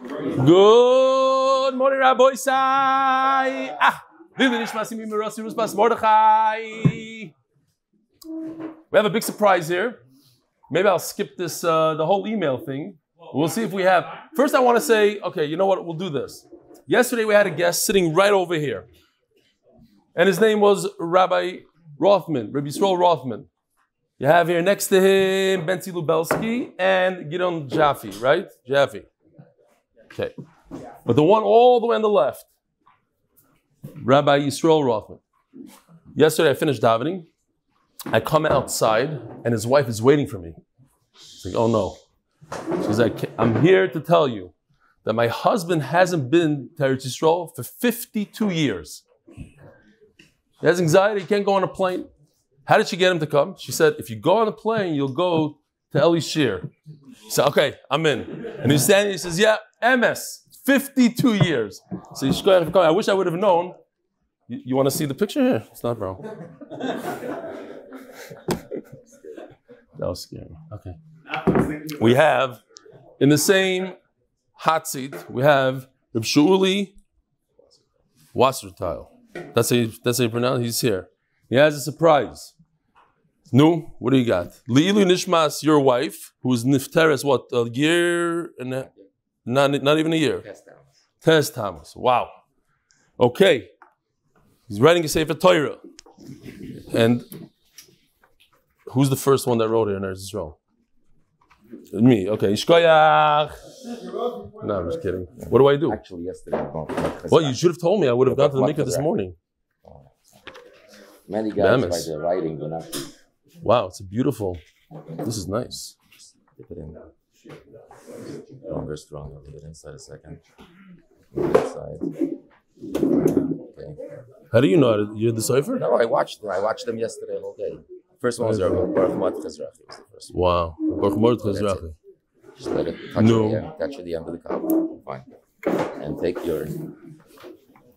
Good morning, Rabbi Sai. Nishmas Mordechai. We have a big surprise here. Maybe I'll skip this, the whole email thing. We'll see if we have. First, I want to say, okay, you know what? We'll do this. Yesterday, we had a guest sitting right over here. And his name was Rabbi Rothman, Rabbi Yisrael Rothman. You have here next to him Benzi Lubelski and Gideon Jaffe, right? Jaffe. Okay. But the one all the way on the left, Rabbi Yisrael Rothman. Yesterday, I finished davening. I come outside, and his wife is waiting for me. She's like, oh no. She's like, I'm here to tell you that my husband hasn't been to Eretz Yisrael for 52 years. He has anxiety, he can't go on a plane. How did she get him to come? She said, if you go on a plane, you'll go to Eli Shir. He said, okay, I'm in. And he's standing, he says, yeah, MS, 52 years. So you should go ahead and come. I wish I would have known. You want to see the picture here? It's not wrong. That was scary. Okay. We have, in the same hot seat, we have Reb Shu'uli Wasserteil. That's how you pronounce it. He's here. He has a surprise. No, what do you got? Leilu Nishmas, your wife, who is Nifteres, what, a year and not even a year? Tes Tamas. Wow. Okay. He's writing a Sefer Torah. And who's the first one that wrote it in Eretz Yisrael? Me. Okay. Ishkoyach. No, I'm just kidding. What do I do? Actually, yesterday. Well, you should have told me. I would have gone to the mikveh this morning. Many guys try their writing, but not. Wow, it's a beautiful. This is nice. Dip it in. Stronger. Leave it inside a second. Inside. Okay. How do you know? You're the cipher? No, I watched them. I watched them yesterday all day. First one was Baruch Mordechai Chazrachi. Was the first one. Wow, Baruch Mordechai Chazrachi. Just let it touch the end of the cup. Fine. And take your.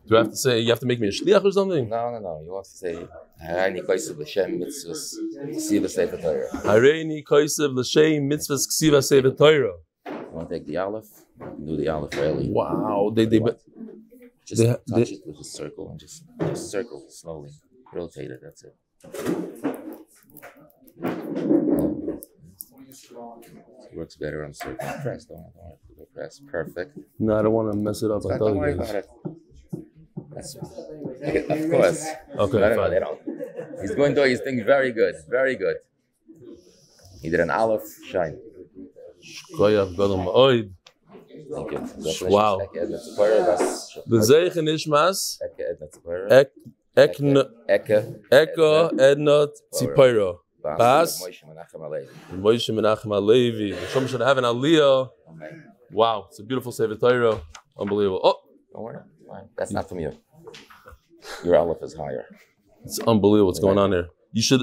Do I have to say, you have to make me a shliach or something? No. You have to say, Hareini Koisev L'Shem Mitzvahs Ksiva Sefer Torah. Hareini Koisev L'Shem Mitzvahs Ksiva Sefer Torah. You want to take the Aleph? Do the Aleph early. Wow. Just touch it with a circle and just circle slowly. Rotate it, that's it. It works better on circle. Press, don't press. Perfect. No, I don't want to mess it up. Don't worry about it. That's of course. Okay. No, they don't. He's going to do his thing very good. Very good. He did an Aleph shine. Thank you. Wow. The Zeich Nishmas. Eka Edna Tzipora. Bas. Moshe Menachem Alevi. Hashem should have an aliyah. Wow. It's a beautiful Sefer Torah. Unbelievable. Oh. Don't worry. Fine. That's not from you. Your Aleph is higher. It's unbelievable what's going on there.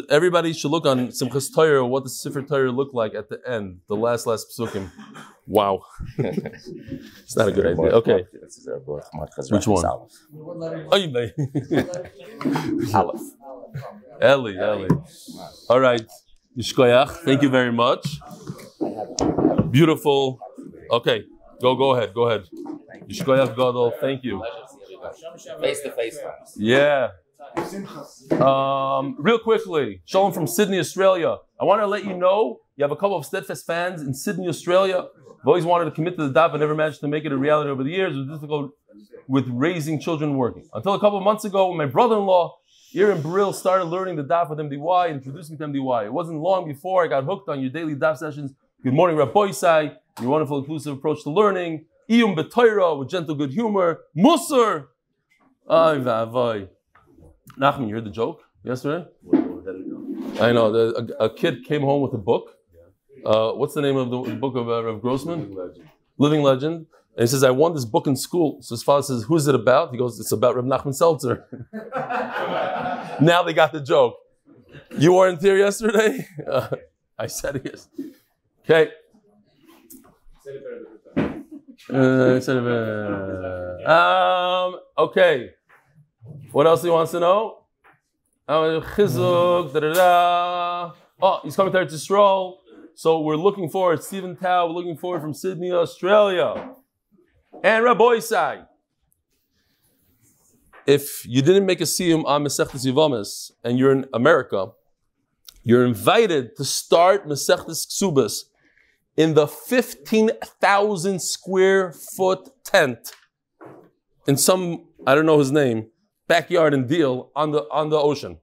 Everybody should look on Simchas Torah what the Sefer Torah looked like at the end, the last psukim. Wow. It's not a good idea. Okay. Which one? Aleph. Eli. All right. Yishkoyach. Thank you very much. Beautiful. Okay. Go ahead. Yishkoyach Gadol. Thank you. Face to face. Yeah. Real quickly, Sholom from Sydney, Australia. I want to let you know you have a couple of steadfast fans in Sydney, Australia. I've always wanted to commit to the daf, but never managed to make it a reality over the years. It was difficult with raising children and working. Until a couple of months ago, when my brother-in-law, Aaron Brill, started learning the daf with MDY and introduced me to MDY. It wasn't long before I got hooked on your daily daf sessions. Good morning, Rabbi Sai. Your wonderful, inclusive approach to learning. Iyum b'Torah with gentle good humor. Musar. Ay v'avoy. Nachman, you heard the joke yesterday? I know. A kid came home with a book. What's the name of the book of Rav Grossman? Living Legend. And he says, I won this book in school. So his father says, who's it about? He goes, it's about Rav Nachman Seltzer. Now they got the joke. You weren't here yesterday? I said yes. Okay. Okay. What else he wants to know? Oh, he's coming to Eretz Yisrael. So we're looking forward. Stephen Tao, we're looking forward from Sydney, Australia. And Rabbi Isai, if you didn't make a siyum on Masechtas Yevamos and you're in America, you're invited to start Masechtas Ksubas in the 15,000 square foot tent in some, I don't know his name, backyard in Deal on the ocean.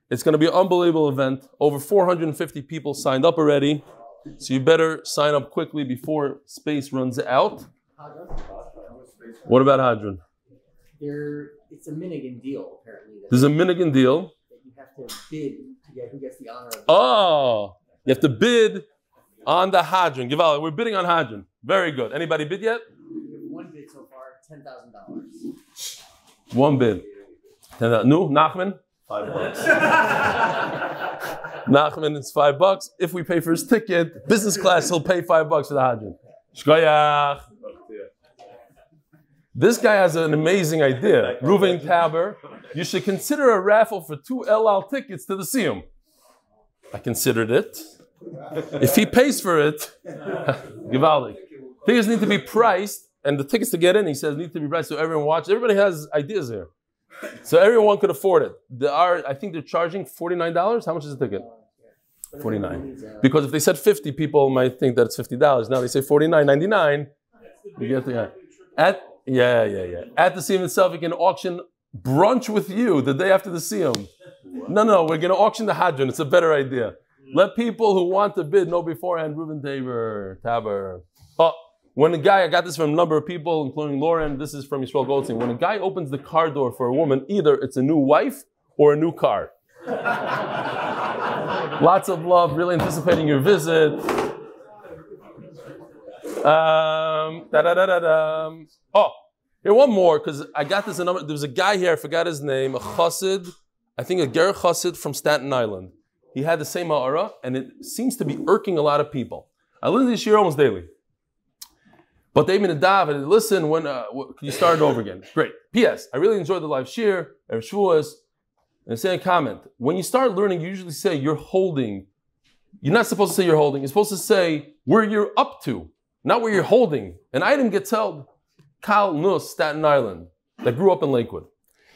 It's going to be an unbelievable event. Over 450 people signed up already. So you better sign up quickly before space runs out. What about Hadran? It's a Minigan deal, apparently. There's a Minigan deal. That you have to bid to get who gets the honor of it. Oh, you have to bid on the Hadran. Givala, we're bidding on Hadran. Very good. Anybody bid yet? We have one bid so far, $10,000. One bid. No, Nachman? $5. Nachman, it's $5. If we pay for his ticket, business class, he'll pay $5 for the Hadran. Shkoyach. This guy has an amazing idea. Ruven Taber, you should consider a raffle for 2 LL tickets to the Siyum. I considered it. If he pays for it, Givaldi. Tickets need to be priced, and the tickets to get in, he says, need to be priced so everyone watches. Everybody has ideas here. So everyone could afford it. I think they're charging $49. How much is the ticket? $49. Because if they said 50, people might think that it's $50. Now they say $49.99. You get the guy. At the Siyum itself, you can auction brunch with you the day after the Siyum. No, we're going to auction the Hadran. It's a better idea. Let people who want to bid know beforehand. Ruben Taber. Oh, when a guy, I got this from a number of people, including Lauren, this is from Yisrael Goldstein. When a guy opens the car door for a woman, either it's a new wife or a new car. Lots of love, really anticipating your visit. Oh, here one more, because I got this a number. There was a guy here, I forgot his name, a chassid, I think a ger chassid from Staten Island. He had the same ma'ara, and it seems to be irking a lot of people. I listen to this year almost daily. But they even dav and listen, when can you start it over again? Great. P.S. I really enjoyed the live shir, Refuah, and say a comment. When you start learning, you usually say you're holding. You're not supposed to say you're holding. You're supposed to say where you're up to, not where you're holding. An item gets held. Kal Nus, Staten Island, that grew up in Lakewood.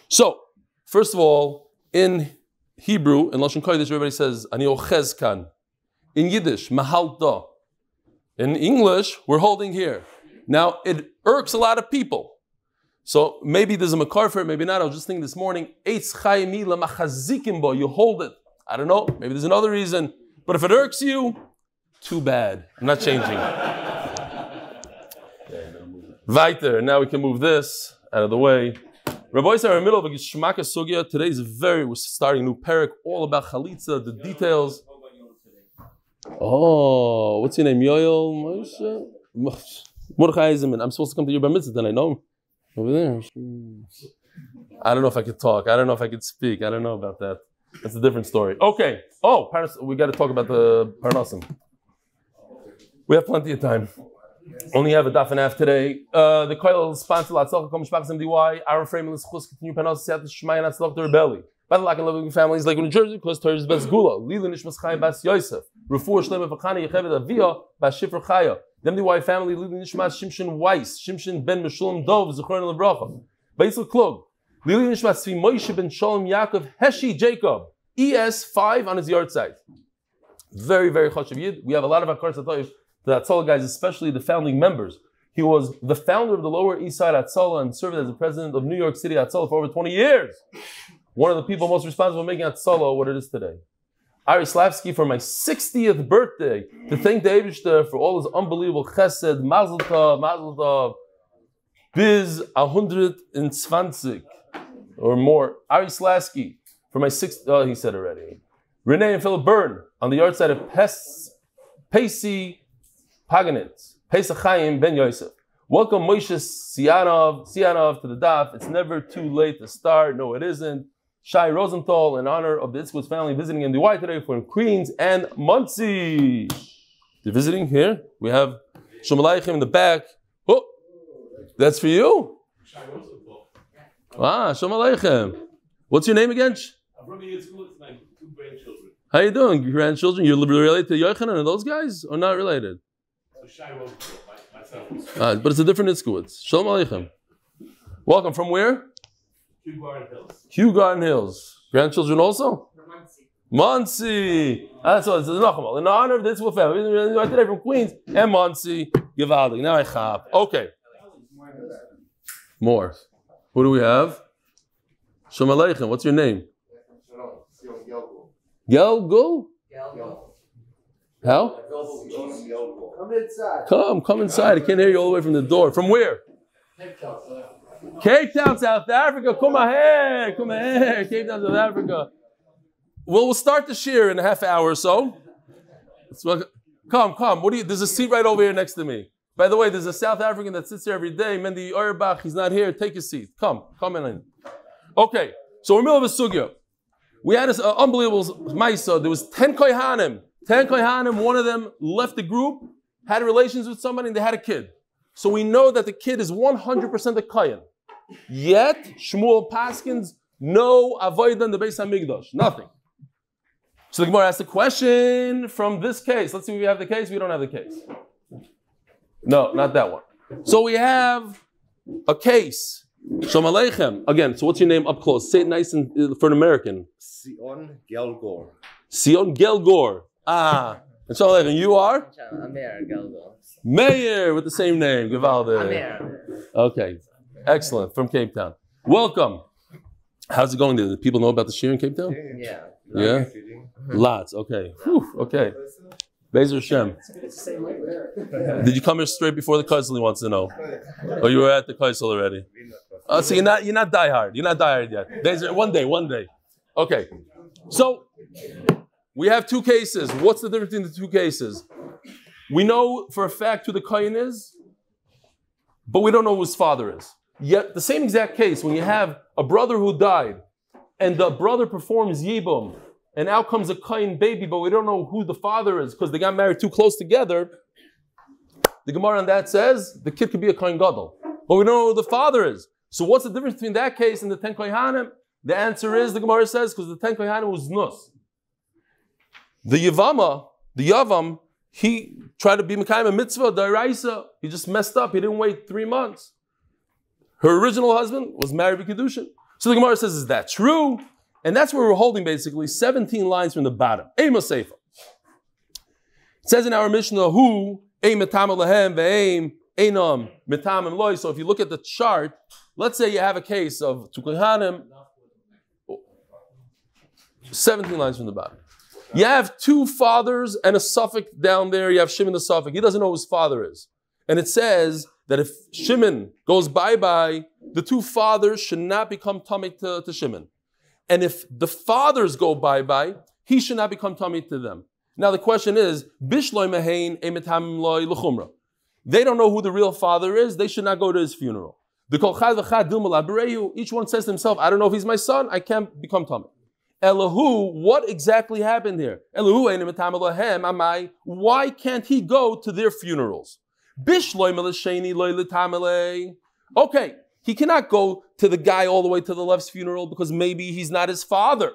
So, first of all, in Hebrew, in Lashon Kodesh, everybody says, Ani ochez kan. In Yiddish, mahalta. In English, we're holding here. Now, it irks a lot of people. So, maybe there's a makar for it, maybe not. I was just thinking this morning, Eitz chaymi lemachazikim bo, you hold it. I don't know, maybe there's another reason. But if it irks you, too bad. I'm not changing. Weiter, now we can move this out of the way. Rabbi Isai, we're in the middle of a Geshmaka Sugya. Today is we're starting a new parak, all about Chalitza, the details. Oh, what's your name? Yoel Moshe? Mordechai Zimmerman. I'm supposed to come to your bar mitzvah tonight, no? Over there. I don't know if I could talk. I don't know if I could speak. I don't know about that. That's a different story. Okay. Oh, we got to talk about the parnasah. We have plenty of time. Only have a daf and a half today. The Koil sponsor Latzalcha Kom Shpachas MDY Ahron Fraiman Lzchus continue parnasah siyadta dishmaya and hatzlacha to rebelli. By the Lock and Lebovic families, Lakewood NJ, because Torah is best segulah. Leilu Nishmas bas Yosef. Refuah Shilayma Yוכbed Aviya bas sipra. The MDY Family, Leilu Nishmas Shimshon Weiss, Shimshon ben Sholom Dov, Sholom Yaakov. Yisrael Klug. Leilu Nishmas Tzvi Moshe ben Sholom Yaakov, Heshey Jacob. ES5 on his yard site. Very, very chashuv yid. We have a lot of Akar Satoiv. The Hatzolah guys, especially the founding members. He was the founder of the Lower East Side Hatzolah and served as the president of New York City Hatzolah for over 20 years. One of the people most responsible for making Hatzolah what it is today. Ari Slasky, for my 60th birthday, to thank the Eibishter for all his unbelievable chesed, mazel tov, biz 120 or more. Ari Slasky, for my 60th, he said already. Renee and Philip Byrne, on the yard side of Pesi Paganitz, Pesach Chaim Ben Yosef. Welcome Moshe Sianov to the daf. It's never too late to start. No, it isn't. Shai Rosenthal, in honor of the Lzchus family, visiting MDY today from Queens and Muncie. They're visiting here. We have Sholom Aleichem in the back. Oh, that's for you? Shai Rosenthal. Ah, Sholom Aleichem. What's your name again? I'm from the school. It's my 2 grandchildren. How you doing, grandchildren? You're related to Yochanan and those guys, or not related? So Shai Rosenthal. My But it's a different Itzkowitz. Shalom Aleichem. Welcome. From where? Kew Garden Hills. Kew Garden Hills. Grandchildren also? Muncie. That's what it's in honor of this family. I did from Queens and Muncie. Givaldi. Now I chap. Okay. More. Who do we have? Shalom Aleichem. What's your name? Gelgo? How? Come inside. I can't hear you all the way from the door. From where? Cape Town, South Africa. Come here. Cape Town, South Africa. Well, we'll start the shir in a half hour or so. Come. There's a seat right over here next to me. By the way, there's a South African that sits here every day. MDY Family. He's not here. Take a seat. Come in. Okay. So we're in the middle of a sugya. We had this unbelievable maisa. There was 10 kohanim. 10 kohanim. One of them left the group, had relations with somebody, and they had a kid. So we know that the kid is 100% a kohen. Yet Shmuel Paskins, no avodah in the Beis Hamikdash. Nothing. So the Gemara asked the question from this case. Let's see if we have the case. We don't have the case. No, not that one. So we have a case. Shalom Aleichem. Again, so what's your name up close? Say it nice and for an American. Sion Gelgor. Sion Gelgor. And Shalom Aleichem. You are? Amir Gelgor. Mayor with the same name. Givaldi. Amir. Okay. Excellent. From Cape Town. Welcome. How's it going? Do people know about the shir in Cape Town? Yeah. Lots. Okay. Whew. Okay. Bezer Shem. Did you come here straight before the Kaisel? He wants to know. Or you were at the Kaisel already? So you're not diehard. You're not diehard yet. Bezer, one day. Okay. So we have two cases. What's the difference between the two cases? We know for a fact who the Kain is, but we don't know who his father is. Yet the same exact case, when you have a brother who died, and the brother performs Yibum, and out comes a Kain baby, but we don't know who the father is because they got married too close together. The Gemara on that says the kid could be a Kain Gadol, but we don't know who the father is. So what's the difference between that case and the 10 Kohanim? The answer is, the Gemara says, because the 10 Kohanim was Nus. The Yavam, he tried to be Mekayim a mitzvah, Daraisa. He just messed up. He didn't wait 3 months. Her original husband was married to Kedushin. So the Gemara says, is that true? And that's where we're holding basically 17 lines from the bottom. Eima Seifa. It says in our Mishnah, who, Eim metam lehem ve'eim einam metam loy. So if you look at the chart, let's say you have a case of Tukahanim, 17 lines from the bottom. You have two fathers and a suffix down there. You have Shimon the suffix. He doesn't know who his father is. And it says that if Shimon goes bye-bye, the two fathers should not become tummy to Shimon. And if the fathers go bye-bye, he should not become tummy to them. Now the question is, Bishloi mehein emetamim loy l'chumra. They don't know who the real father is. They should not go to his funeral. Each one says to himself, I don't know if he's my son. I can't become tummy. Elahu, what exactly happened here? Why can't he go to their funerals? Okay, he cannot go to the guy all the way to the left's funeral because maybe he's not his father.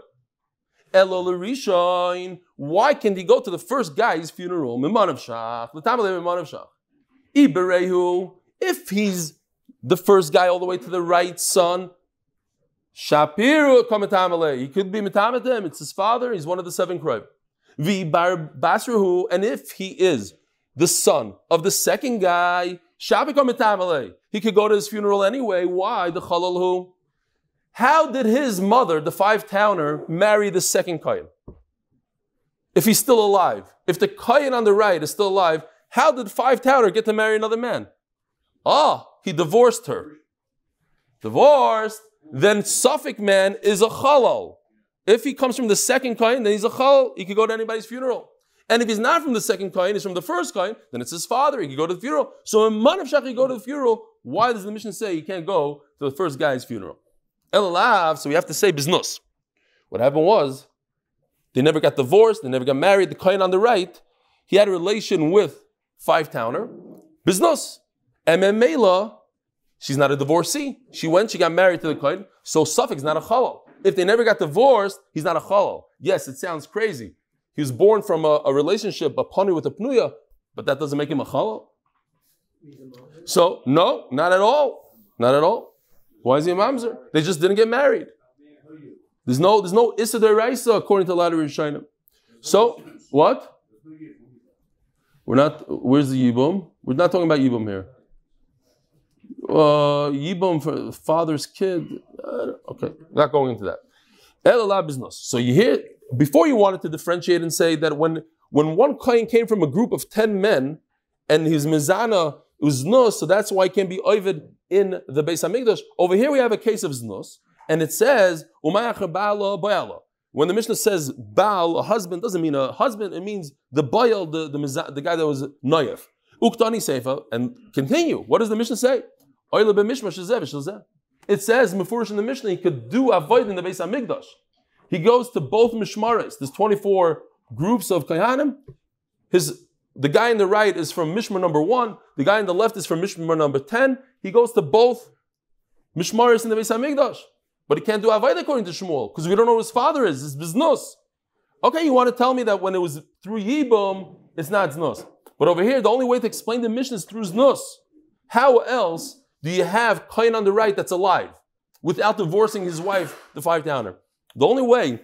Why can't he go to the first guy's funeral? If he's the first guy all the way to the right son, Shapiru Kamatamale. He could be Mitamatem. It's his father. He's one of the 7 Kroib. Basrahu. And if he is the son of the second guy, Shapi Kamatamale. He could go to his funeral anyway. Why? The Chalalhu. How did his mother, the 5-towner, marry the second Kayin? If he's still alive. If the Kayin on the right is still alive, how did 5-towner get to marry another man? He divorced her. Divorced. Then Suffolk man is a chalal. If he comes from the second kain, then he's a chalal. He could go to anybody's funeral. And if he's not from the second kain, he's from the first kain, then it's his father. He could go to the funeral. So in Manavshach, he go to the funeral. Why does the mission say he can't go to the first guy's funeral? Elalav, so we have to say biznus. What happened was, they never got divorced. They never got married. The kain on the right, he had a relation with 5-towner. Biznus. Mela. She's not a divorcee. She got married to the Kohen, so Suffolk's not a chalal. If they never got divorced, he's not a chalal. Yes, it sounds crazy. He was born from a relationship, a panu with a pnuya, but that doesn't make him a chalal. So, no, not at all. Not at all. Why is he a mamzer? They just didn't get married. There's no Issa D'Oraisa according to a lot of Rishonim. So, what? Where's the Yibum? We're not talking about Yibum here. Yibum for the father's kid. Okay, not going into that. El business. So you hear, before you wanted to differentiate and say that when one kohen came from a group of 10 men and his mizana was znus, so that's why he can't be oived in the Beis Hamikdash. Over here we have a case of znus, and it says umayach ba'ala ba'ala. When the Mishnah says baal, a husband, doesn't mean a husband, it means the bayal, the guy that was noyef. Uktani seifa, and continue. What does the Mishnah say? It says mefurish in the Mishnah he could do avoid in the Beis Hamikdash. He goes to both mishmaris. There's 24 groups of kohanim. The guy on the right is from mishmar number 1. The guy on the left is from mishmar number 10. He goes to both mishmaris in the Beis Hamikdash. But he can't do avoid according to Shmuel because we don't know who his father is. It's biznus. Okay, you want to tell me that when it was through Yibum, it's not znus. But over here, the only way to explain the Mishnah is through znus. How else do you have kohen on the right that's alive without divorcing his wife, the 5-downer? The only way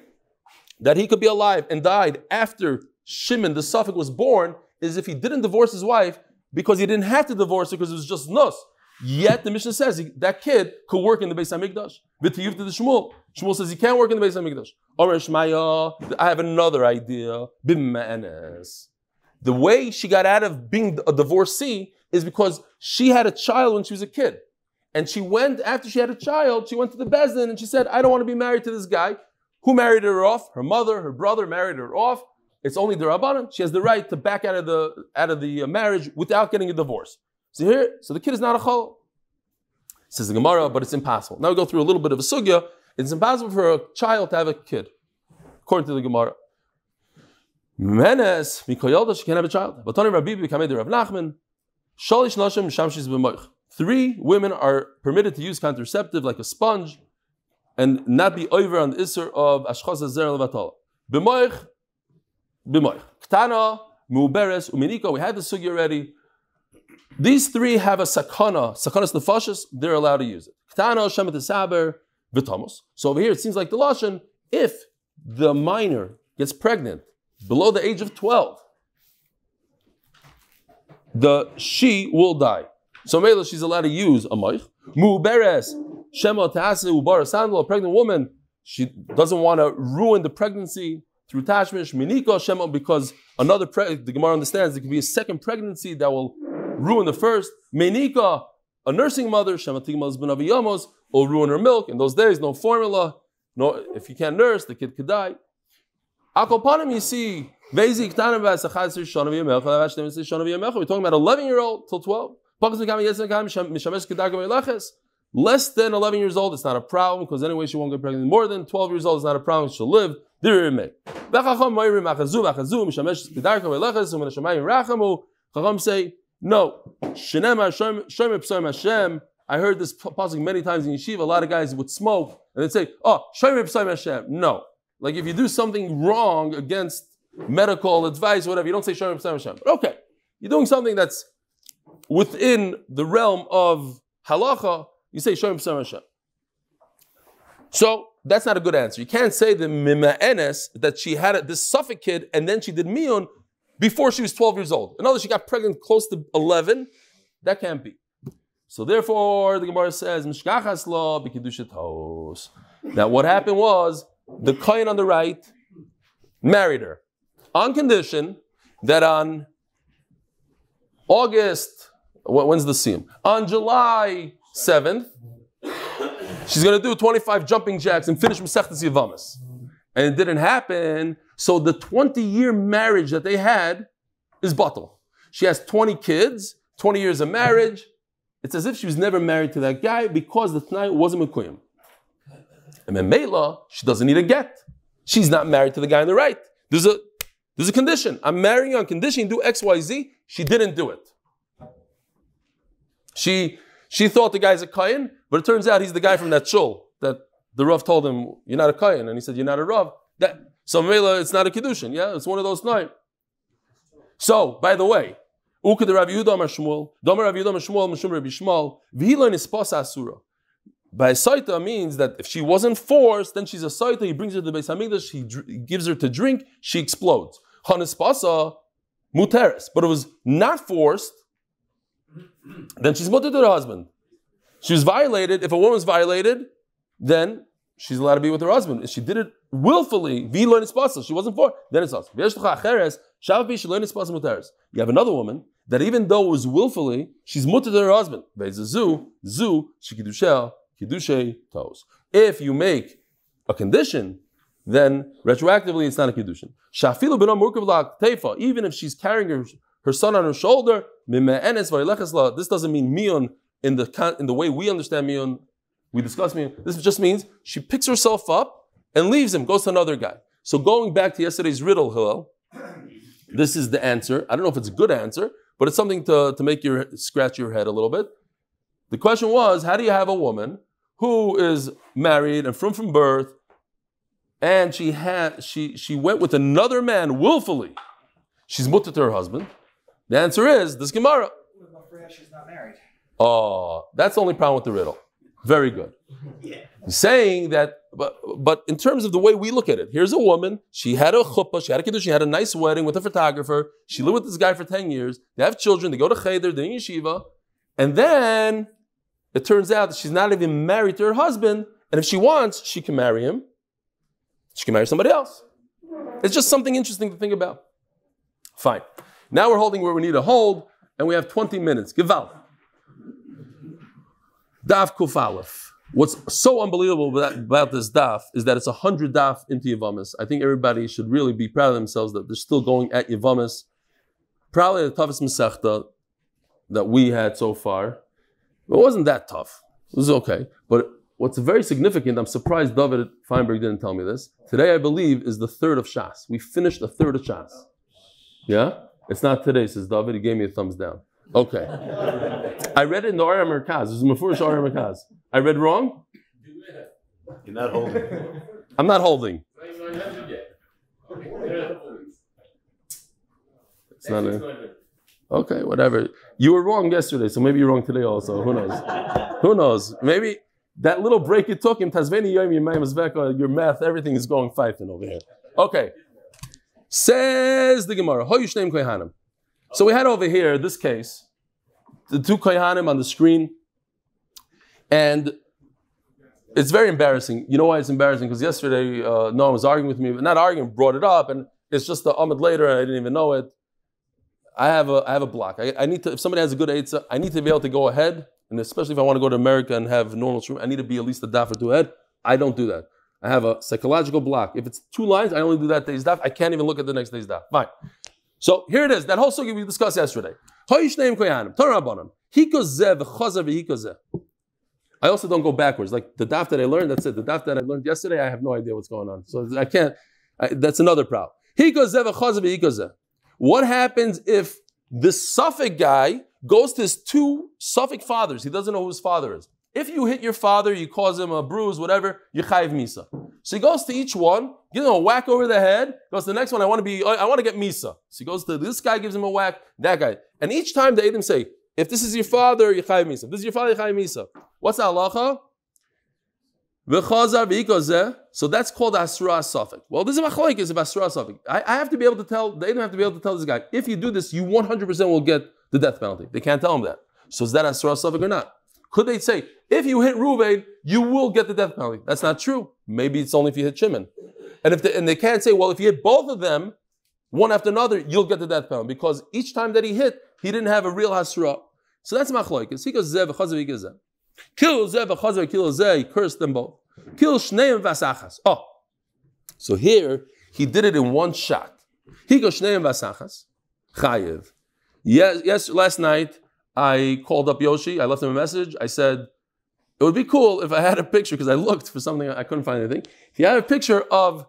that he could be alive and died after Shimon, the suffix, was born is if he didn't divorce his wife because he didn't have to divorce her because it was just nus. Yet the Mishnah says that kid could work in the Beis Hamikdash. V'tiyuv to the Shmuel. Shmuel says he can't work in the Beis Hamikdash. Omer Shmaya, I have another idea. B'ma'anes. The way she got out of being a divorcee is because she had a child when she was a kid. And she went, after she had a child, she went to the Beis Din and she said, I don't want to be married to this guy. Who married her off? Her mother, her brother married her off. It's only the Rabbanan. She has the right to back out of the marriage without getting a divorce. So the kid is not a chol. Says the Gemara, but it's impossible. Now we go through a little bit of a sugya. It's impossible for a child to have a kid, according to the Gemara. Menes mikoyolda, she can't have a child. But Tani Rabbi became the Rav Nachman. Shalish nashim shamshis b'moich. 3 women are permitted to use contraceptive like a sponge and not be over on the isser of ashchos hazer levatala. B'moich. Ktana, muberes, uminiko. We had the sugya already. These 3 have a sakanas nefashis, they're allowed to use it. Ktano, shemet saber, v'tamos. So over here it seems like the lashon, if the minor gets pregnant below the age of 12, she will die. So Mela, she's allowed to use a moich. Muberes, shema ta'ase ubara sandal, a pregnant woman, she doesn't want to ruin the pregnancy through tashmish, miniko, shema, because the Gemara understands there could be a second pregnancy that will ruin the first. Menika, a nursing mother, Shematigma husband of Yevamos, will ruin her milk. In those days, no formula. No, if you can't nurse, the kid could die. Akopanim, you see, we're talking about 11-year-old till 12. Less than 11 years old, it's not a problem, because anyway she won't get pregnant. More than 12 years old, it's not a problem, she'll live. Chacham say, no. I heard this pasuk many times in yeshiva. A lot of guys would smoke and they'd say, "Oh, Shomer B'Sayim Hashem." No, like if you do something wrong against medical advice, whatever, you don't say Shomer B'Sayim Hashem. But okay, you're doing something that's within the realm of halacha, you say Shomer B'Sayim Hashem. So that's not a good answer. You can't say the mima'enes that she had this suffix kid and then she did miyun before she was 12 years old. In other words, she got pregnant close to 11. That can't be. So therefore, the Gemara says, Mishkachas lo b'kedushat. That what happened was, the kohen on the right married her on condition that on August, when's the siyum? On July 7th, she's going to do 25 jumping jacks and finish Masechtas Yevamos. And it didn't happen. So the 20-year marriage that they had is batal. She has 20 kids, 20 years of marriage. It's as if she was never married to that guy because the Tanai wasn't Mekuyim. And then Mela, she doesn't need a get. She's not married to the guy on the right. There's a condition. I'm marrying you on condition you do X, Y, Z. She didn't do it. She thought the guy's a Kayin, but it turns out he's the guy from that shul that the Rav told him, you're not a Kayin. And he said, you're not a Rav. So Mela, it's not a Kiddushin. Yeah, it's one of those nights. So, by the way, Uke de Rav Yehuda Amar Shmuel, Domer Rav Yehuda Amar Shmuel, Mishum Rabbi Shmuel, V'hilo nisposa asura. By siyadta means that if she wasn't forced, then she's a siyadta. He brings her to the Beis Hamikdash, he gives her to drink, she explodes. Hanispasa muteres, but it was not forced, then she's mutter to her husband. She was violated. If a woman was violated, then she's allowed to be with her husband. If she did it willfully, she wasn't forced, then it's us. You have another woman that even though it was willfully, she's mutter to her husband. If you make a condition, then retroactively it's not a kiddushin. Even if she's carrying her son on her shoulder, this doesn't mean miyun in the way we understand miyun. We discuss miyun. This just means she picks herself up and leaves him, goes to another guy. So going back to yesterday's riddle, Hillel, this is the answer. I don't know if it's a good answer, but it's something to make you scratch your head a little bit. The question was, how do you have a woman who is married and from birth, and she went with another man willfully? She's mutter to her husband. The answer is this Gemara. She's not married. Oh, that's the only problem with the riddle. Very good. Yeah. Saying that, but in terms of the way we look at it, here's a woman. She had a chuppah, she had a kiddush, she had a nice wedding with a photographer. She lived with this guy for 10 years. They have children. They go to cheder, they're in yeshiva, and then it turns out that she's not even married to her husband. And if she wants, she can marry him. She can marry somebody else. It's just something interesting to think about. Fine. Now we're holding where we need to hold, and we have 20 minutes. Gewalt. Daf Kuf Aleph. What's so unbelievable about this daf is that it's 100 daf into Yevamos. I think everybody should really be proud of themselves that they're still going at Yevamos. Probably the toughest mesechta that we had so far. It wasn't that tough. It was okay. But what's very significant, I'm surprised David Feinberg didn't tell me this. Today, I believe, is the third of Shas. We finished a third of Shas. Yeah? It's not today, says David. He gave me a thumbs down. Okay. I read it in the Aram Merkaz. It was Mefurish Aram Merkaz. I read wrong? You're not holding. I'm not holding. It's not a... Okay, whatever. You were wrong yesterday, so maybe you're wrong today also. Who knows? Who knows? Maybe that little break you took in Tazveni Yom Yemay, your math, everything is going fifing over here. Okay. Says the Gemara, Hoyushneim Kohanim. So we had over here this case, the two Kohanim on the screen, and it's very embarrassing. You know why it's embarrassing? Because yesterday no one was arguing with me, but not arguing, brought it up, and it's just the Amud later, and I didn't even know it. I have a block. I need to, if somebody has a good eitzah, I need to be able to go ahead, and especially if I want to go to America and have normal shroom, I need to be at least a daf or two ahead. I don't do that. I have a psychological block. If it's 2 lines, I only do that day's daf. I can't even look at the next day's daf. Fine. So here it is. That whole sugi we discussed yesterday. I also don't go backwards. Like the daf that I learned, that's it. The daf that I learned yesterday, I have no idea what's going on. So I can't. That's another problem. What happens if the Suffolk guy goes to his 2 Suffolk fathers? He doesn't know who his father is. If you hit your father, you cause him a bruise, whatever, you chayiv misa. So he goes to each one, gives him a whack over the head, goes to the next one, I want to get misa. So he goes to this guy, gives him a whack, that guy. And each time the Edom say, if this is your father, you chayiv misa. If this is your father, you chayiv misa. What's the halacha? So that's called asra safek. Well, this is machlokes of asra safek. I have to be able to tell, the Edom have to be able to tell this guy, if you do this, you 100% will get the death penalty. They can't tell him that. So is that asra safek or not? Could they say, if you hit Ruvain, you will get the death penalty? That's not true. Maybe it's only if you hit Shimon. And they can't say, well, if you hit both of them, one after another, you'll get the death penalty. Because each time that he hit, he didn't have a real hasra. So that's machlokes. He goes, Zev, Chazav, Zev. Kill Zev, Chazav, kill Zev, he cursed them both. Kill Shneim Vasachas. Oh. So here, he did it in one shot. He goes, Shneim Vasachas. Chayev. Yes, last night, I called up Yoshi, I left him a message, I said, it would be cool if I had a picture, because I looked for something, I couldn't find anything. He had a picture of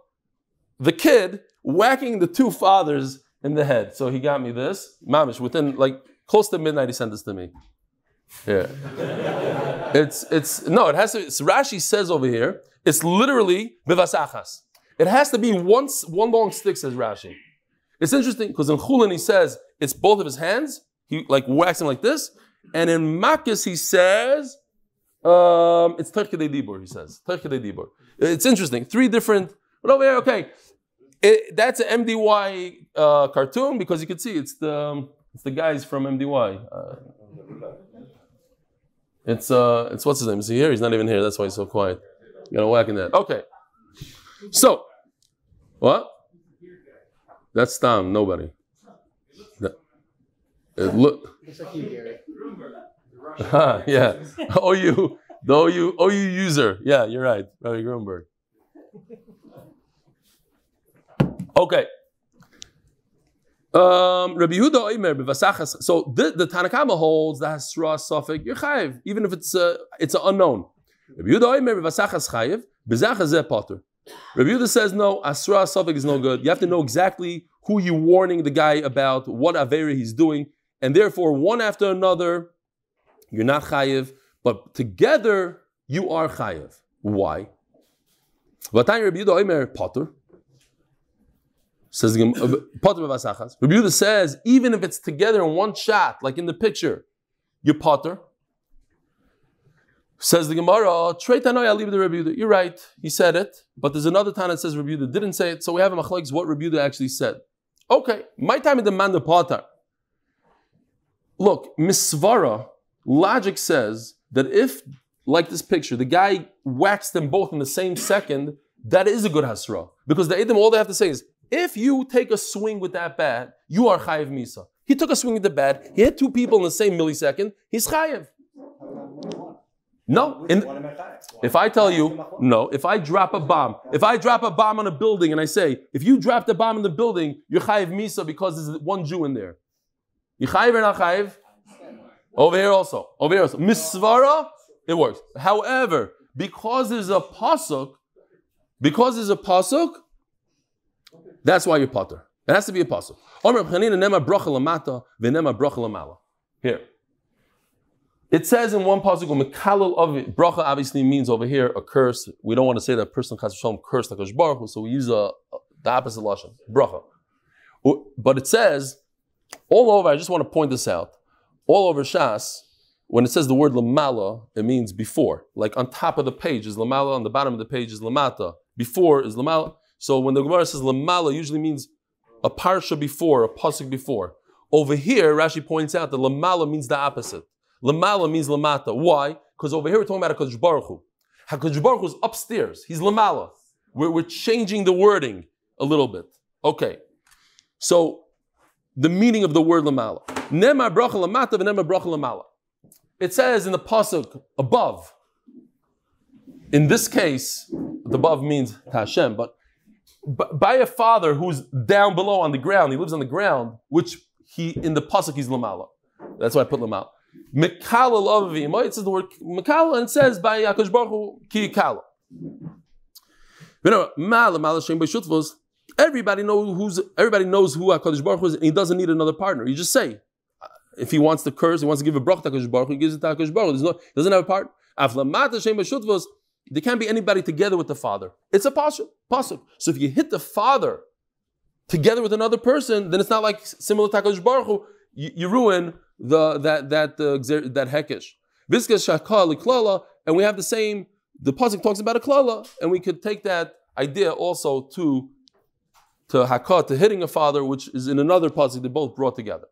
the kid whacking the 2 fathers in the head. So he got me this, mamish, within close to midnight he sent this to me. Yeah. It has to, Rashi says over here, it's literally bivasachas. It has to be one long stick, says Rashi. It's interesting, because in Chulin he says, it's both of his hands, he like whacks him like this. And in Makis, he says, it's Terch Kedei Dibur, he says. Terch Kedei Dibur. It's interesting. 3 different, but over here, okay. That's an MDY cartoon because you can see it's the guys from MDY. It's what's his name? Is he here? He's not even here. That's why he's so quiet. You gotta whack in that. Okay. So, what? That's Tom. Nobody. It looks like you, Gary. Yeah. OU user. Yeah, you're right. Rabbi Grunberg. Okay. Rabbi Yehuda Omer b'vasachas. So the Tanakama holds that Hasra Safek you're chayiv, even if it's an unknown. Rabbi Yehuda Omer b'vasachas chayiv b'zachas zeh potter. Rabbi Yehuda says no. Hasra Safek is no good. You have to know exactly who you're warning the guy about, what avera he's doing, and therefore one after another, you're not chayiv, but together you are chayiv. Why? V'atay Rabbi Yehuda Omer potter. Says Rabbi Yehuda says, even if it's together in one shot, like in the picture, you're potter. Says the Gemara, you're right, he said it, but there's another time that says Rabbi Yehuda didn't say it, so we have a machlekes what Rabbi Yehuda actually said. Okay, my time in the man the potter. Look, misvara, logic says that if, like this picture, the guy whacks them both in the same second, that is a good hasra. Because the Edom, all they have to say is, if you take a swing with that bat, you are chayiv misa. He took a swing with the bat, he hit 2 people in the same millisecond, he's chayiv. No, if I tell you, no, if I drop a bomb on a building and I say, if you drop the bomb in the building, you're chayiv misa because there's 1 Jew in there. You chayiv or not chayiv? Over here also. Misvara, it works. However, because there's a pasuk, that's why you're potter. It has to be a pasuk. Here. It says in one pasuk, Mekalel Avi. Bracha obviously means over here a curse. We don't want to say that a person Chas V'Shalom cursed HaKadosh Baruch Hu, so we use the opposite lashon, bracha. But it says, all over, I just want to point this out, all over Shas, when it says the word lamala, it means before. Like on top of the page is lamala, on the bottom of the page is lamata. Before is lamala. So when the Gemara says lamala, usually means a parsha before, a pasuk before. Over here, Rashi points out that lamala means the opposite. Lamala means lamata. Why? Because over here we're talking about HaKadosh Baruch Hu. HaKadosh Baruch Hu is upstairs. He's lamala. We're changing the wording a little bit. Okay. So the meaning of the word lamala. Nema bracha lamata v'nema bracha lamala. It says in the pasuk above. In this case, the above means Hashem, but by a father who's down below on the ground, he lives on the ground, which in the pasuk he's lamala. That's why I put lamala. Mekala Lavi, it says the word Mekala, and it says by HaKadosh Baruch Hu ki kala. Everybody knows who HaKadosh Baruch Hu is, and he doesn't need another partner. You just say, if he wants to curse, he wants to give a bracha to HaKadosh Baruch Hu, he gives it to HaKadosh Baruch Hu. He doesn't have a partner. There can't be anybody together with the father. It's a pasuk. So if you hit the father together with another person, then it's not like similar to HaKadosh Baruch Hu. You ruin that hekesh. Viskas shakal klala, and we have the same. The pasuk talks about a klala, and we could take that idea also to hakat, to hitting a father, which is in another pasuk. They both brought together.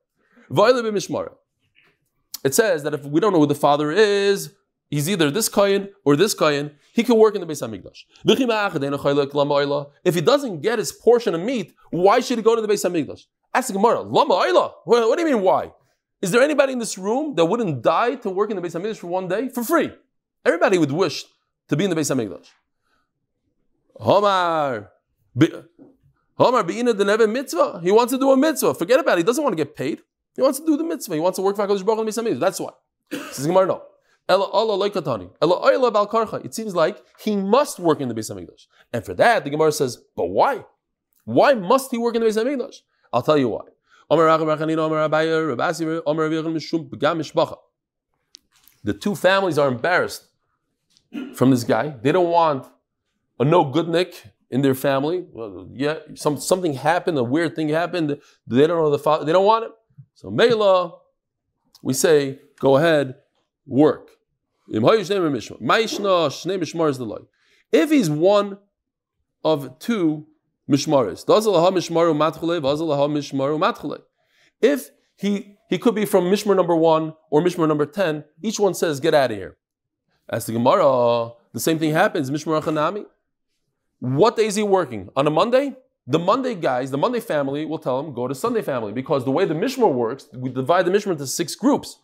It says that if we don't know who the father is, he's either this kohen or this kohen. He can work in the Beis Hamikdash. If he doesn't get his portion of meat, why should he go to the Beis Hamikdash? Ask the Gemara, Lama Oila. What do you mean why? Is there anybody in this room that wouldn't die to work in the Beis Hamikdash for 1 day? For free. Everybody would wish to be in the Beis Hamikdash. Homar be'ina deneve mitzvah. He wants to do a mitzvah. Forget about it. He doesn't want to get paid. He wants to do the mitzvah. He wants to work for HaKadosh Baruch Hu in the Beis Hamikdash. That's why. Says the Gemara, no. It seems like he must work in the Beis Hamikdash. And for that, the Gemara says, but why? Why must he work in the Beis Hamikdash? I'll tell you why. The 2 families are embarrassed from this guy. They don't want a no good Nick in their family. Something happened, a weird thing happened. They don't know the father. They don't want it. So Mela, we say, go ahead, work. If he's one of two mishmaris, if he could be from mishmar number 1 or mishmar number 10, each one says, get out of here. As the Gemara, the same thing happens, mishmar achanami. What day is he working? On a Monday? The Monday guys, the Monday family will tell him, go to Sunday family, because the way the mishmar works, we divide the mishmar into 6 groups,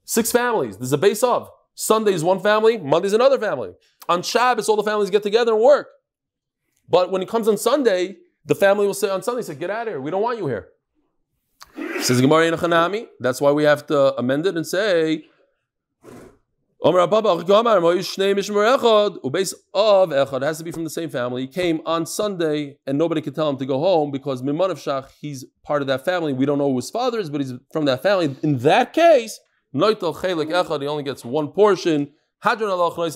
6 families. There's a base of. Sunday is one family, Monday is another family. On Shabbos, all the families get together and work. But when it comes on Sunday, the family will say on Sunday, say, get out of here, we don't want you here. Says Gemara in Chanami, that's why we have to amend it and say, it has to be from the same family. He came on Sunday and nobody could tell him to go home because he's part of that family. We don't know who his father is, but he's from that family. In that case, he only gets one portion. Rabbi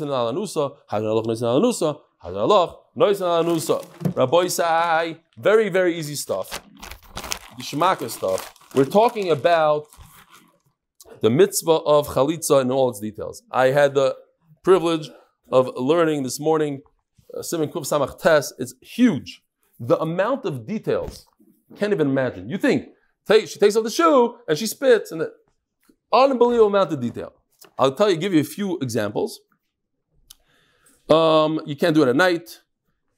Sai, very, very easy stuff. Dishmaya stuff. We're talking about the mitzvah of chalitza in all its details. I had the privilege of learning this morning, Simon Kuf Samach Tes. It's huge. The amount of details, can't even imagine. You think, she takes off the shoe and she spits, and the unbelievable amount of detail. I'll give you a few examples. You can't do it at night.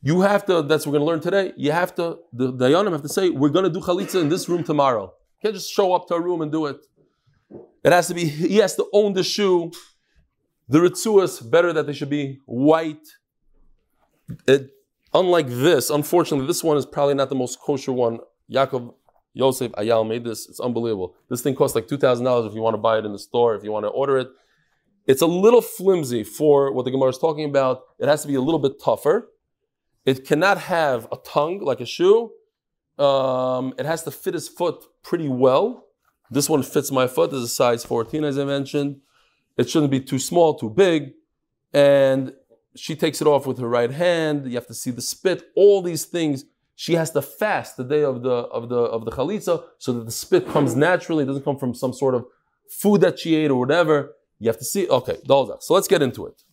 You have to, that's what we're going to learn today. You have to, the Dayanim have to say, we're going to do chalitza in this room tomorrow. You can't just show up to a room and do it. It has to be, he has to own the shoe. The Ritzuas, better that they should be white. Unlike this, unfortunately, this one is probably not the most kosher one. Yaakov, Yosef, Ayal made this. It's unbelievable. This thing costs like $2,000 if you want to buy it in the store, if you want to order it. It's a little flimsy for what the Gemara is talking about. It has to be a little bit tougher. It cannot have a tongue like a shoe. It has to fit his foot pretty well. This one fits my foot. This is a size 14, as I mentioned. It shouldn't be too small, too big. And she takes it off with her right hand. You have to see the spit. All these things. She has to fast the day of the chalitza so that the spit comes naturally. It doesn't come from some sort of food that she ate or whatever. You have to see. Okay, so let's get into it.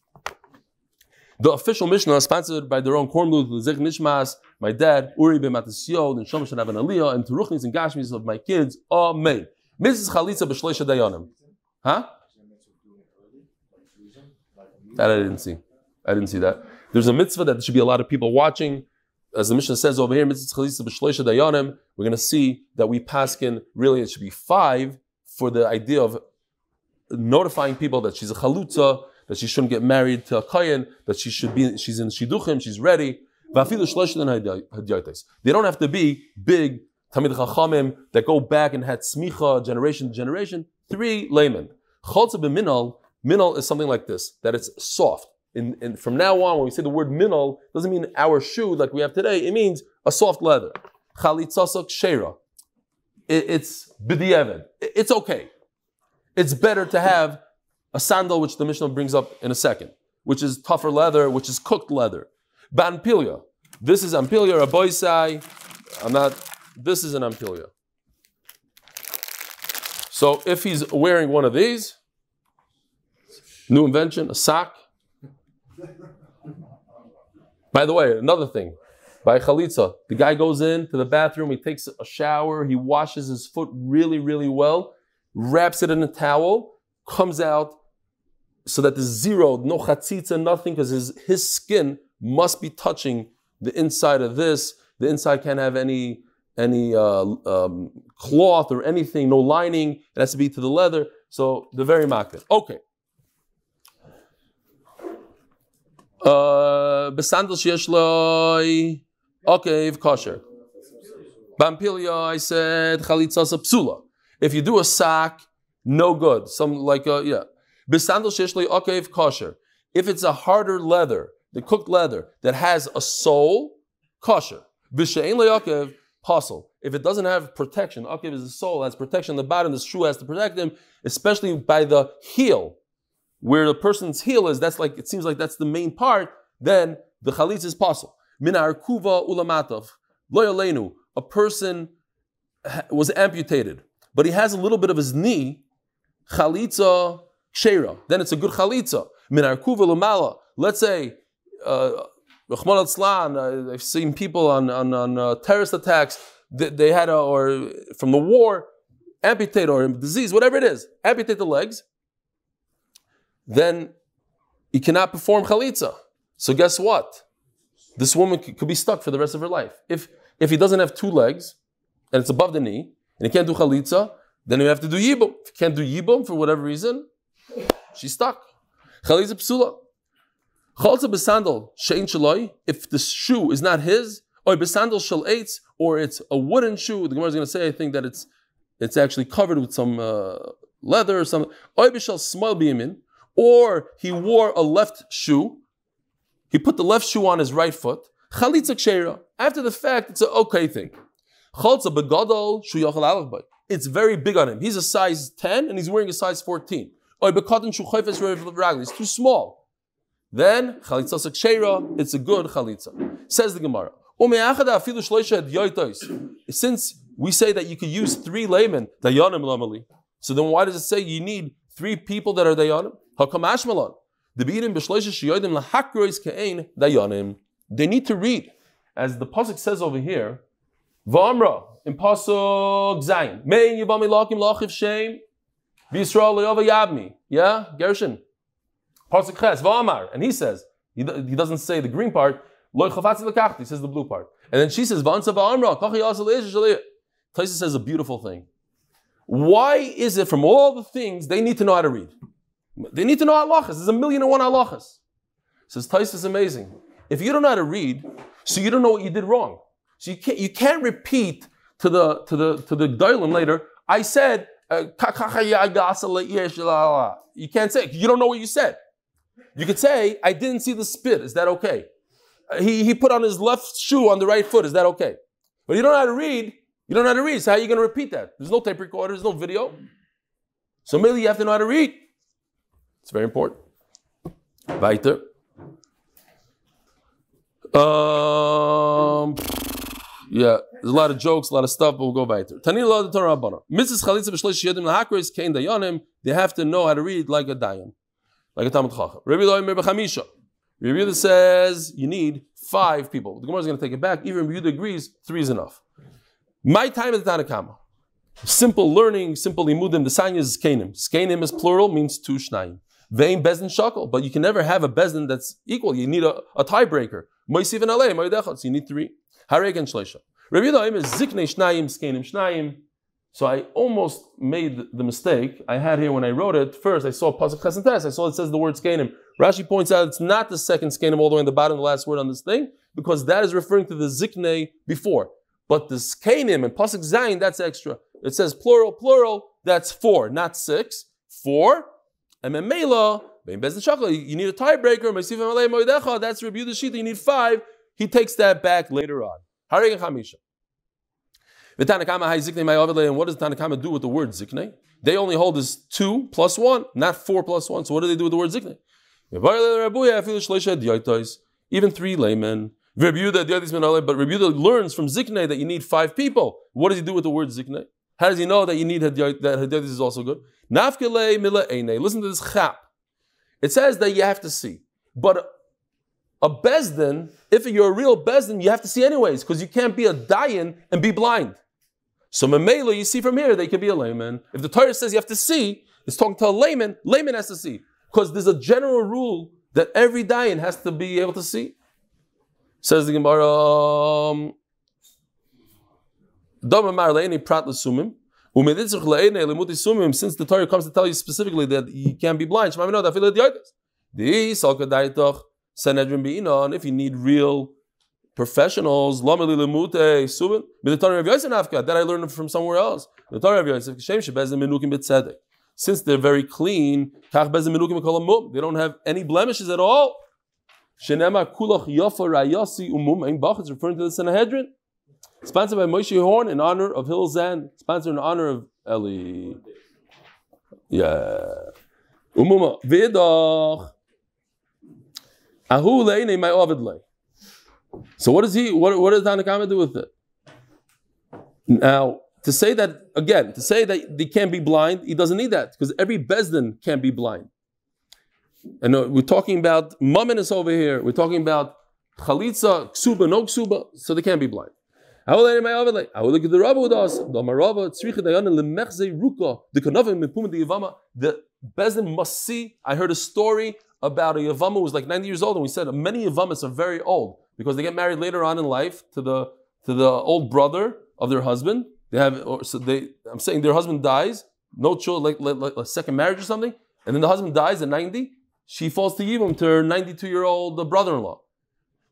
The official Mishnah is sponsored by their own Kornblut, Lzchus Nishmas, my dad, Uri B'Matasio, and Shom should have an aliyah, and Teruchnis and Gashmis of my kids. Amen. Mrs. Chalitza b'shleisha dayanim. Huh? That I didn't see. I didn't see that. There's a mitzvah that there should be a lot of people watching. As the Mishnah says over here, Mrs. Chalitza b'shleisha dayanim, we're going to see that we paskin, really it should be 5 for the idea of notifying people that she's a chalutza, that she shouldn't get married to a kohen, that she's in shiduchim, she's ready. They don't have to be big Tamid Chachamim that go back and had smicha generation to generation. 3 laymen. Chalza b'minal, minal is something like this, that it's soft. And from now on, when we say the word minal, it doesn't mean our shoe like we have today. It means a soft leather. Chalitzasok sheira. It's b'di'evet. It's okay. It's better to have a sandal, which the Mishnah brings up in a second, which is tougher leather, which is cooked leather. Banpilia. This is ampilia, a boisai. This is an ampilia. So if he's wearing one of these, new invention, a sock. By the way, another thing, by chalitza, the guy goes into the bathroom, he takes a shower, he washes his foot really, really well, wraps it in a towel, comes out so that there's zero, no chatzitza, nothing, because his skin must be touching the inside of this. The inside can't have any cloth or anything, no lining. It has to be to the leather. So the very makbid. Okay. Besandal sheyesh loy. Okay, kosher. Bampilia, I said chalitzas psula. If you do a sock, no good. Some Besandal sheyesh loy. Okay, kosher. If it's a harder leather, the cooked leather that has a sole, kosher. B'she'ein le'akev, pasul. If it doesn't have protection, akev is a sole, has protection on the bottom, the shoe has to protect him, especially by the heel, where the person's heel is, it seems like that's the main part, then the chalitz is pasul. Min arkuva ulamatav. Lo yaleinu, a person was amputated, but he has a little bit of his knee chalitza ksheira. Then it's a good chalitza. Min arkuva l'mala. Let's say, Rachman al-Tzlan, I've seen people on terrorist attacks, they had or from the war, amputate or disease, whatever it is, amputate the legs. Then he cannot perform chalitza. So guess what? This woman could be stuck for the rest of her life. If he doesn't have two legs, and it's above the knee, and he can't do chalitza, then you have to do yibum. If he can't do yibum for whatever reason, she's stuck. Chalitza psula. Chalitza besandal she'in shaloi. If the shoe is not his, or besandal shel eitz, or it's a wooden shoe, the Gemara is going to say, I think that it's actually covered with some leather or something. Or bishal small biyamin, or he wore a left shoe. He put the left shoe on his right foot. Chalitza ksheira. After the fact, it's an okay thing. Chalitza begadol shu yachal alach bay. It's very big on him. He's a size 10 and he's wearing a size 14. Or bekatan shu chayfes ragli. It's too small. Then chalitza ksheira. It's a good chalitza. Says the Gemara. Since we say that you could use 3 laymen, dayanim lamali. So then why does it say you need 3 people that are dayanim? Hakamash malan. They need to read, as the pasuk says over here. V'amra in pasuk zayin. Mein yivami lakim lachiv shem v'Yisrael le'ova yabmi. Yeah, Gershon. Pasuk ches v'amar, and he says he doesn't say the green part. Lo chafatzi lekachti. He says the blue part, and then she says v'ansa v'amra kachi yasel eish shaliyah. Taisa says a beautiful thing. Why is it from all the things they need to know how to read? They need to know halachas. There's 1,000,001 halachas. Says Tais is amazing. If you don't know how to read, so you don't know what you did wrong. So you can't repeat to the Gdolim later. I said you can't say you don't know what you said. You could say I didn't see the spit. Is that okay? He put on his left shoe on the right foot. Is that okay? But you don't know how to read. You don't know how to read. So how are you going to repeat that? There's no tape recorder. There's no video. So maybe you have to know how to read. It's very important. Weiter. Yeah, there's a lot of jokes, a lot of stuff, but we'll go weiter. Tanila the Torah Rabbana. Mrs. Chalitza b'shleish yedim lahakris kein dayanim. They have to know how to read like a dayan, like a Talmud Chacham. Rabbi Eli b'chamisha. Rabbi Yehuda says you need 5 people. The Gemara is going to take it back. Even Rabbi Yehuda agrees 3 is enough. My time at the Tanakama. Simple learning, simple limudim. The sign is skenim. Skenim is plural, means 2 shnayim. Vein bezdin shakel, but you can never have a bezdin that's equal. You need a tiebreaker. Moisiv and alei, moidechot. So you need 3. Hareg and shleisha. Rabbi Yehuda is ziknei shnayim, skenim shnayim. So I almost made the mistake I had here when I wrote it. First, I saw pasuk ches and tes. I saw it says the word skenim. Rashi points out it's not the second skenim all the way in the bottom, the last word on this thing, because that is referring to the ziknei before. But the skenim and pasuk zayin, that's extra. It says plural, that's 4, not 6. 4. And memela, you need a tiebreaker. That's Rabbi Yehuda Shita. You need 5. He takes that back later on. And what does Tanakama do with the word ziknei? They only hold as 2 plus 1, not 4 plus 1. So what do they do with the word ziknei? Even 3 laymen. But Rabbi Yehuda learns from ziknei that you need 5 people. What does he do with the word ziknei? How does he know that you need that hadyotis is also good? Listen to this chap. It says that you have to see. But a bezdin, if you're a real bezdin, you have to see anyways, because you can't be a dayan and be blind. So memela, you see from here, they can be a layman. If the Torah says you have to see, it's talking to a layman has to see. Because there's a general rule that every dayan has to be able to see. Says the Gemara, since the Torah comes to tell you specifically that you can't be blind, if you need real professionals, that I learned from somewhere else. Since they're very clean, they don't have any blemishes at all. It's referring to the Sanhedrin. Sponsored by Moshe Horn in honor of Hill Zan. Sponsored in honor of Eli. Yeah. Umuma. V'idach. Ahu le'inei my ovid le. So what does Tanakama do with it? Now, to say that they can't be blind, he doesn't need that because every bezdin can't be blind. And we're talking about mumminess over here. We're talking about chalitza, ksuba, no ksuba, so they can't be blind. I will look at the Rabba with us. The bezdin must see. I heard a story about a Yevama who was like 90 years old, and we said many Yevamas are very old because they get married later on in life to the old brother of their husband. I'm saying their husband dies, no children, like a second marriage or something, and then the husband dies at 90. She falls to Yibam to her 92-year-old brother-in-law.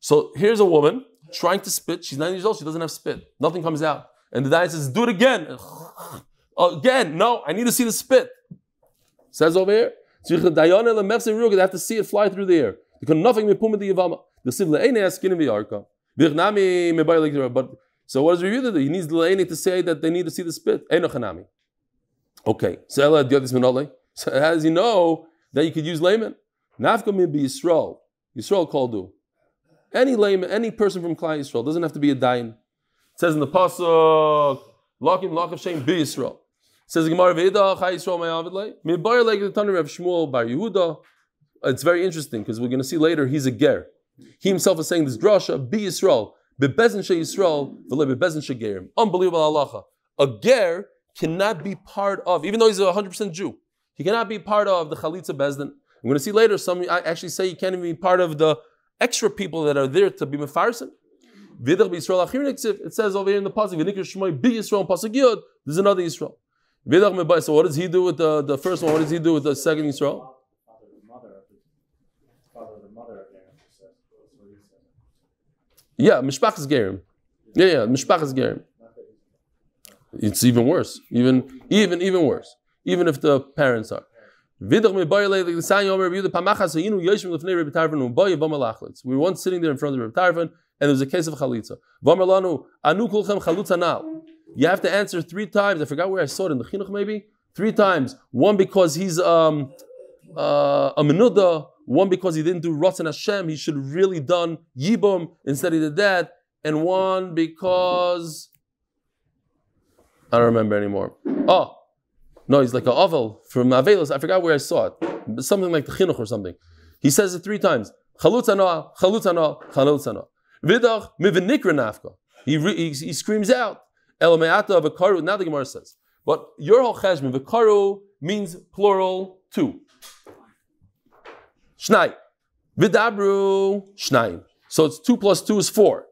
So here's a woman trying to spit. She's 90 years old. She doesn't have spit. Nothing comes out. And the Dayan says, "Do it again." Again, no, I need to see the spit. Says over here, they have to see it fly through the air. But so what does Review do? He needs the Le'ene to say that they need to see the spit. Okay, so how does he know that you could use layman? Yisrael called do. Any layman, any person from Klal Yisrael, doesn't have to be a dayan. It says in the pasuk, Lock and Lebovic be Yisrael. It says Gemara Veda Chai Yisrael Ma'avidlei. Mibar like the Tanur of Shmuel Bar Yehuda. It's very interesting because we're going to see later he's a ger. He himself is saying this drasha be Yisrael. Bebezin she Yisrael, v'le bebezin she gerim. Unbelievable halacha. A ger cannot be part of, even though he's a 100% Jew, he cannot be part of the chalitza bezdin. I'm going to see later. Some actually say he can't even be part of the extra people that are there to be mefarsin. It says over here in the pasuk, there's another Yisrael. So what does he do with the first one? What does he do with the second Yisrael? Yeah, mishpachas gerim. Yeah, mishpachas gerim. It's even worse. Even worse. Even if the parents are. We were once sitting there in front of Rebbe Tarfon, and there was a case of chalitza. You have to answer 3 times. I forgot where I saw it in the chinuch, maybe 3 times. One because he's a menuda. One because he didn't do Ratzon Hashem. He should have really done Yibum instead he did that. And one because I don't remember anymore. Oh. No, he's like an oval from Avelos. I forgot where I saw it. Something like the chinuch or something. He says it 3 times. Chalutzana, chalutzana, chalutzana. Vidach mivenikra nafka. He screams out. Elameata v'karu. Now the Gemara says, but your whole cheshbon v'karu means plural 2. Shnai. Vidabru shnai. So it's 2 plus 2 is 4.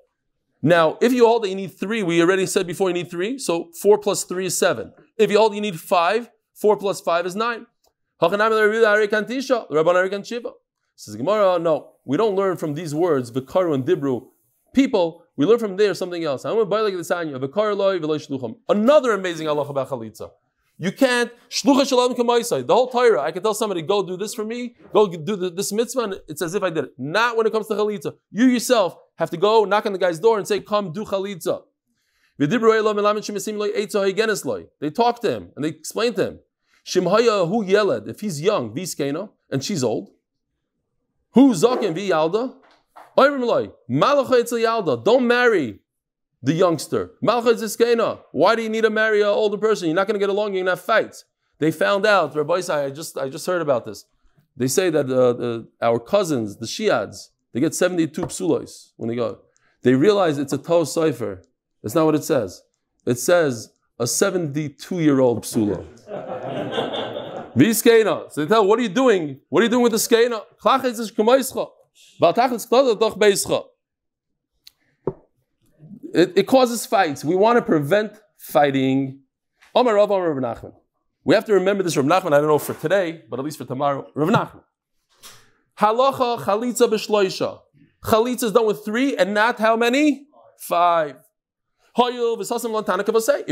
Now, if you hold that you need 3, we already said before you need 3, so 4 plus 3 is 7. If you hold you need 5, 4 plus 5 is 9. Says Gemara, no, we don't learn from these words, V'karu and Dibru. People, we learn from there something else. Another amazing halacha about chalitza. You can't, the whole Torah, I can tell somebody, go do this for me, go do this mitzvah, and it's as if I did it. Not when it comes to chalitza. You yourself have to go knock on the guy's door and say, come do chalitza. They talk to him and they explain to him. Shimhaya hu yeled, if he's young, viskena, and she's old. Hu zaken vi yalda. Don't marry the youngster. Why do you need to marry an older person? You're not going to get along, you're going to have fights. They found out, Rabbi Isai, I just heard about this. They say that our cousins, the Shiads, they get 72 psulos when they go. They realize it's a Tov Sefer. That's not what it says. It says a 72-year-old psulo. V'skena. So they tell, what are you doing? What are you doing with the skena? It causes fights. We want to prevent fighting. We have to remember this Rav Nachman. I don't know for today, but at least for tomorrow. Rav Nachman. Halacha chalitza b'shloisha. Chalitza is done with 3 and not how many? 5. If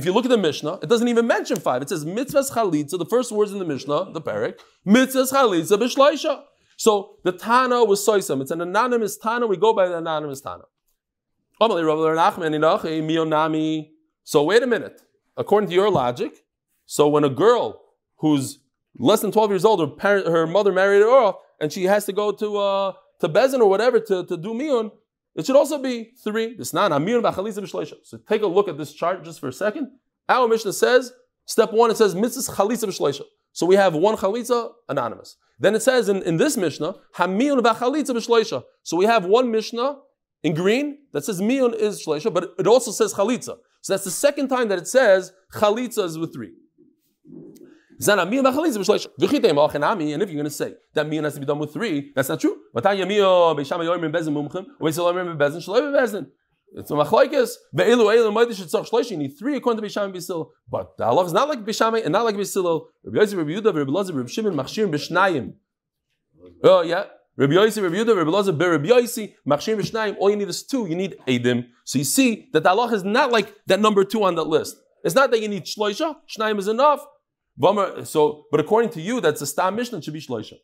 you look at the Mishnah, it doesn't even mention 5. It says mitzvahs chalitza. The first words in the Mishnah, the parak, mitzvahs chalitza b'shloisha. So the Tana was soisam. It's an anonymous Tana. We go by the anonymous Tana. So wait a minute. According to your logic, so when a girl who's less than 12 years old, her mother married her off, and she has to go to Bezin or whatever to do miyun, it should also be 3. So take a look at this chart just for a second. Our Mishnah says, step 1, it says mitzvah chalitza b'shleisha. So we have one chalitza, anonymous. Then it says in this Mishnah, hamiyun v'chalitza b'shleisha. So we have one Mishnah in green that says miyun is shleisha, but it also says chalitza. So that's the second time that it says chalitza is with 3. And if you're going to say that miyun has to be done with 3, that's not true. It's a machlokes. You need 3 according to Beishamai Beisil. But the Allah is not like Beishamai and not like Beisil. Rabbi Yosef, Rabbi Yehuda, Rabbi Elazar, Rabbi Shimon, Machshirim b'shnayim. Oh yeah. Rabbi Yosef, Rabbi Yehuda, Rabbi Elazar, Rabbi Yosef, Machshirim b'shnayim. All you need is 2. You need Eidim. So you see that the Allah is not like that number 2 on that list. It's not that you need Shloisha. Shnayim is enough. So, but according to you, that's a Stam Mishnah. It should be Shloisha.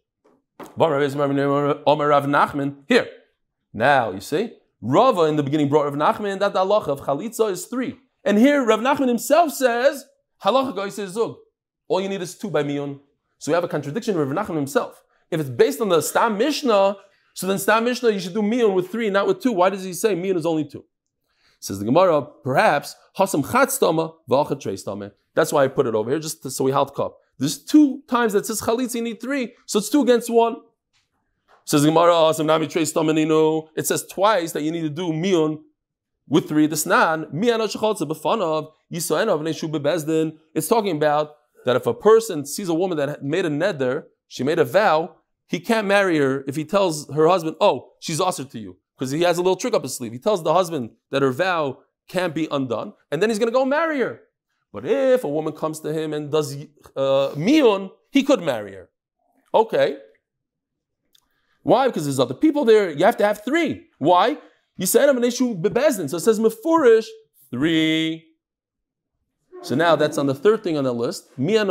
Here. Now you see. Rava in the beginning brought Rav Nachman that the halacha of chalitza is 3. And here Rav Nachman himself says, halacha goy says zug. All you need is 2 by miyun. So we have a contradiction with Rav Nachman himself. If it's based on the Stam Mishnah, so then Stam Mishnah you should do miyun with 3, not with 2. Why does he say miyun is only 2? Says the Gemara, perhaps hasam chatztama v'alcha treistama. That's why I put it over here, just so we halt cup. There's 2 times that says chalitza you need 3, so it's 2 against 1. Says the Gemara, it says twice that you need to do miyun with 3. It's talking about that if a person sees a woman that made a neder, she made a vow, he can't marry her if he tells her husband, oh, she's usher to you. Because he has a little trick up his sleeve. He tells the husband that her vow can't be undone, and then he's going to go marry her. But if a woman comes to him and does miyun, he could marry her. Okay. Why? Because there's other people there. You have to have 3. Why? You said I'm an issue bebezdin. So it says mefurish 3. So now that's on the 3rd thing on the list. It's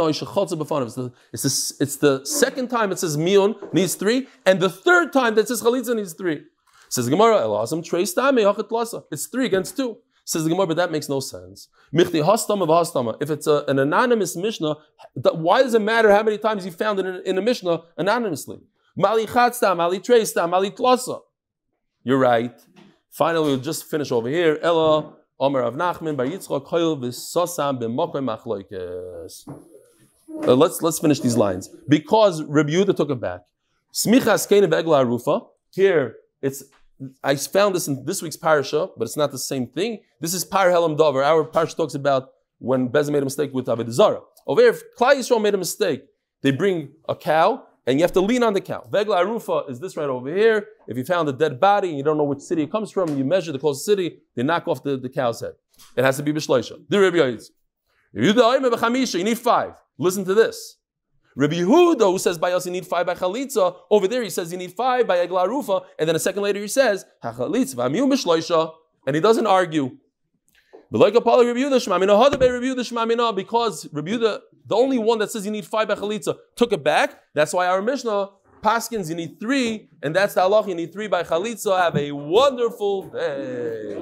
the second time it says miyun needs 3, and the 3rd time that says chalitza needs 3. Says the Gemara, it's 3 against 2. Says the Gemara, but that makes no sense. If it's an anonymous Mishnah, why does it matter how many times you found it in a Mishnah anonymously? Mali chatzta, mali treista, mali tlasa. You're right. Finally, we'll just finish over here. Ella, Omer Rav Nachman, Bar Yitzchok Klug v'sosam b'mokoy machlokes. Let's finish these lines. Because Rabbi Yehuda took it back. Smichas kein v'egla arufa. Here, I found this in this week's parasha, but it's not the same thing. This is Par Helam Dover. Our parasha talks about when Bezin made a mistake with Avodah Zarah. Over here, if Klal Yisrael made a mistake, they bring a cow, and you have to lean on the cow. Vegla Arufa is this right over here. If you found a dead body and you don't know which city it comes from, you measure the closest city, they knock off the cow's head. It has to be b'shleisha. The Rabbi Yehuda, you need 5. Listen to this. Rabbi Yehuda, who says by us you need 5 by chalitza, over there he says you need 5 by Egla Arufa, and then a second later he says, ha-chalitza v'amiyum b'shleisha, and he doesn't argue. Because Rabbi Yehuda, the only one that says you need 5 by chalitza, took it back. That's why our Mishnah, Paskins, you need 3, and that's the halach, you need 3 by chalitza. Have a wonderful day.